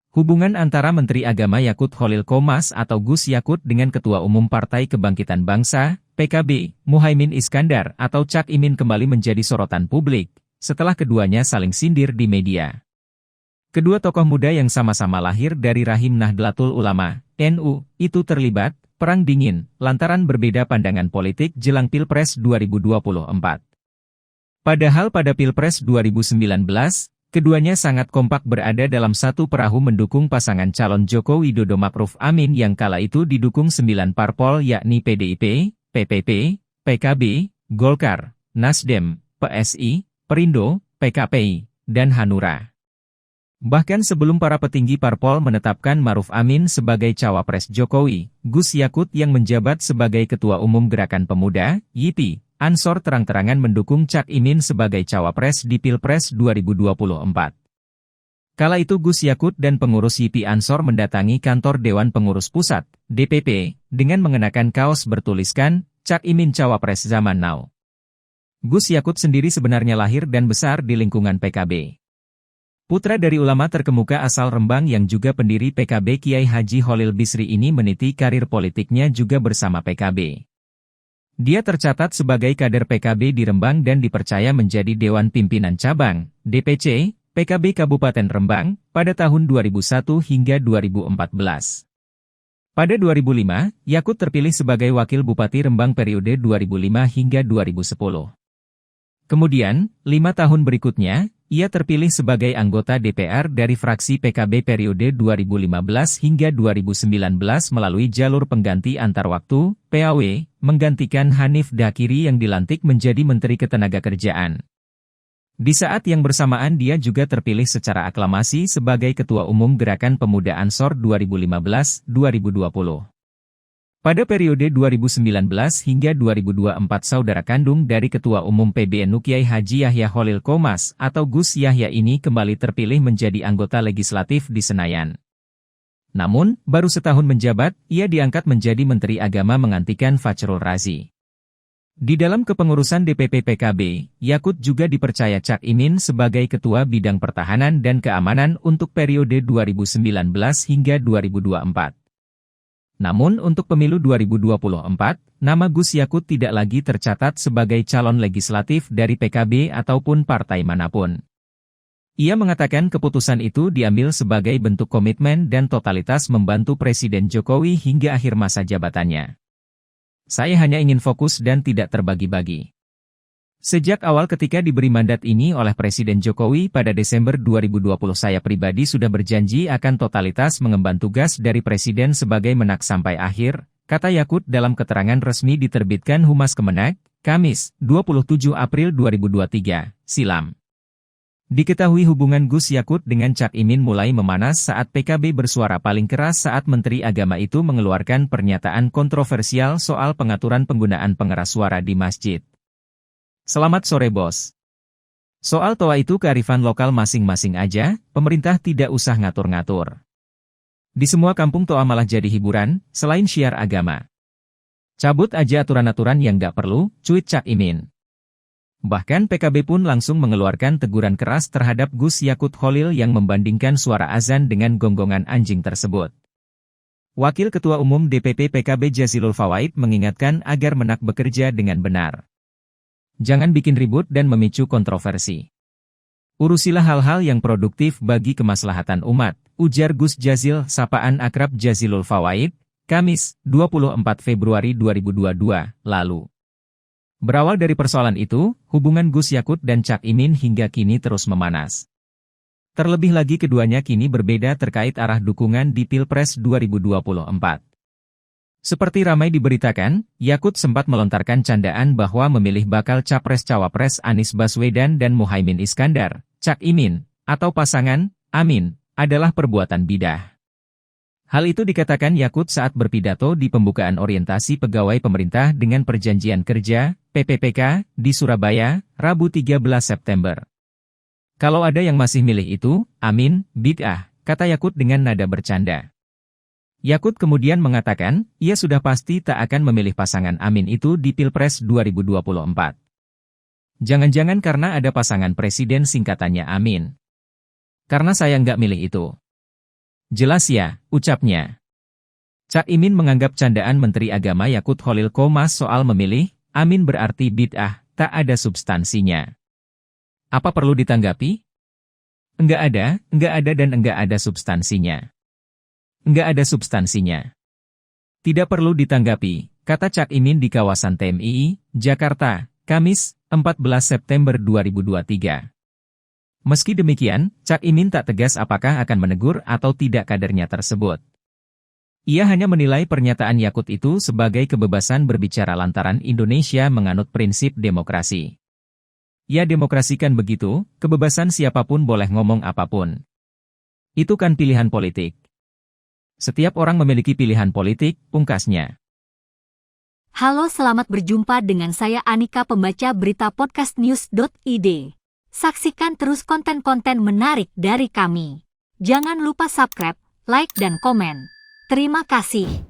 Hubungan antara Menteri Agama Yakut Khalil Qomas atau Gus Yakut dengan Ketua Umum Partai Kebangkitan Bangsa, PKB, Muhaimin Iskandar atau Cak Imin kembali menjadi sorotan publik, setelah keduanya saling sindir di media. Kedua tokoh muda yang sama-sama lahir dari rahim Nahdlatul Ulama, NU, itu terlibat perang dingin, lantaran berbeda pandangan politik jelang Pilpres 2024. Padahal pada Pilpres 2019, keduanya sangat kompak berada dalam satu perahu mendukung pasangan calon Joko Widodo Ma'ruf Amin yang kala itu didukung 9 parpol yakni PDIP, PPP, PKB, Golkar, Nasdem, PSI, Perindo, PKPI, dan Hanura. Bahkan sebelum para petinggi parpol menetapkan Ma'ruf Amin sebagai cawapres Jokowi, Gus Yakut yang menjabat sebagai Ketua Umum Gerakan Pemuda, YIPI, Ansor terang-terangan mendukung Cak Imin sebagai cawapres di Pilpres 2024. Kala itu Gus Yakut dan pengurus YIPI Ansor mendatangi kantor Dewan Pengurus Pusat, DPP, dengan mengenakan kaos bertuliskan, Cak Imin Cawapres Zaman Now. Gus Yakut sendiri sebenarnya lahir dan besar di lingkungan PKB. Putra dari ulama terkemuka asal Rembang yang juga pendiri PKB Kiai Haji Khalil Bisri ini meniti karir politiknya juga bersama PKB. Dia tercatat sebagai kader PKB di Rembang dan dipercaya menjadi Dewan Pimpinan Cabang, DPC, PKB Kabupaten Rembang, pada tahun 2001 hingga 2014. Pada 2005, Yakut terpilih sebagai Wakil Bupati Rembang periode 2005 hingga 2010. Kemudian, 5 tahun berikutnya, ia terpilih sebagai anggota DPR dari fraksi PKB periode 2015 hingga 2019 melalui jalur pengganti antar waktu, PAW, menggantikan Hanif Dakiri yang dilantik menjadi Menteri Ketenagakerjaan. Di saat yang bersamaan dia juga terpilih secara aklamasi sebagai Ketua Umum Gerakan Pemuda Ansor 2015-2020. Pada periode 2019 hingga 2024 saudara kandung dari Ketua Umum PBNU Kiai Haji Yahya Khalil Qomas atau Gus Yahya ini kembali terpilih menjadi anggota legislatif di Senayan. Namun, baru setahun menjabat, ia diangkat menjadi Menteri Agama menggantikan Fachrul Razi. Di dalam kepengurusan DPP PKB, Yakut juga dipercaya Cak Imin sebagai Ketua Bidang Pertahanan dan Keamanan untuk periode 2019 hingga 2024. Namun untuk pemilu 2024, nama Gus Yakut tidak lagi tercatat sebagai calon legislatif dari PKB ataupun partai manapun. Ia mengatakan keputusan itu diambil sebagai bentuk komitmen dan totalitas membantu Presiden Jokowi hingga akhir masa jabatannya. Saya hanya ingin fokus dan tidak terbagi-bagi. Sejak awal ketika diberi mandat ini oleh Presiden Jokowi pada Desember 2020 saya pribadi sudah berjanji akan totalitas mengemban tugas dari Presiden sebagai menak sampai akhir, kata Yakut dalam keterangan resmi diterbitkan Humas Kemenak, Kamis, 27 April 2023, silam. Diketahui hubungan Gus Yakut dengan Cak Imin mulai memanas saat PKB bersuara paling keras saat Menteri Agama itu mengeluarkan pernyataan kontroversial soal pengaturan penggunaan pengeras suara di masjid. Selamat sore bos. Soal toa itu kearifan lokal masing-masing aja, pemerintah tidak usah ngatur-ngatur. Di semua kampung toa malah jadi hiburan, selain syiar agama. Cabut aja aturan-aturan yang gak perlu, cuit Cak Imin. Bahkan PKB pun langsung mengeluarkan teguran keras terhadap Gus Yakut Khalil yang membandingkan suara azan dengan gonggongan anjing tersebut. Wakil Ketua Umum DPP PKB Jazilul Fawaid mengingatkan agar menak bekerja dengan benar. Jangan bikin ribut dan memicu kontroversi. Urusilah hal-hal yang produktif bagi kemaslahatan umat, ujar Gus Jazil sapaan akrab Jazilul Fawaid, Kamis, 24 Februari 2022, lalu. Berawal dari persoalan itu, hubungan Gus Yakut dan Cak Imin hingga kini terus memanas. Terlebih lagi keduanya kini berbeda terkait arah dukungan di Pilpres 2024. Seperti ramai diberitakan, Yakut sempat melontarkan candaan bahwa memilih bakal capres-cawapres Anies Baswedan dan Muhaimin Iskandar, Cak Imin, atau pasangan, Amin, adalah perbuatan bidah. Hal itu dikatakan Yakut saat berpidato di pembukaan orientasi pegawai pemerintah dengan perjanjian kerja, PPPK, di Surabaya, Rabu 13 September. Kalau ada yang masih milih itu, Amin, bid'ah, kata Yakut dengan nada bercanda. Yakut kemudian mengatakan, ia sudah pasti tak akan memilih pasangan Amin itu di Pilpres 2024. Jangan-jangan karena ada pasangan presiden singkatannya Amin. Karena saya nggak milih itu. Jelas ya, ucapnya. Cak Imin menganggap candaan Menteri Agama Yakut Khalil Qomas soal memilih, amin berarti bid'ah, tak ada substansinya. Apa perlu ditanggapi? Enggak ada dan enggak ada substansinya. Enggak ada substansinya. Tidak perlu ditanggapi, kata Cak Imin di kawasan TMII, Jakarta, Kamis, 14 September 2023. Meski demikian, Cak Imin tak tegas apakah akan menegur atau tidak kadernya tersebut. Ia hanya menilai pernyataan Yakut itu sebagai kebebasan berbicara lantaran Indonesia menganut prinsip demokrasi. Ya demokrasi kan begitu, kebebasan siapapun boleh ngomong apapun. Itu kan pilihan politik. Setiap orang memiliki pilihan politik, pungkasnya. Halo, selamat berjumpa dengan saya Anika, pembaca berita podcastnews.id. Saksikan terus konten-konten menarik dari kami. Jangan lupa subscribe, like, dan komen. Terima kasih.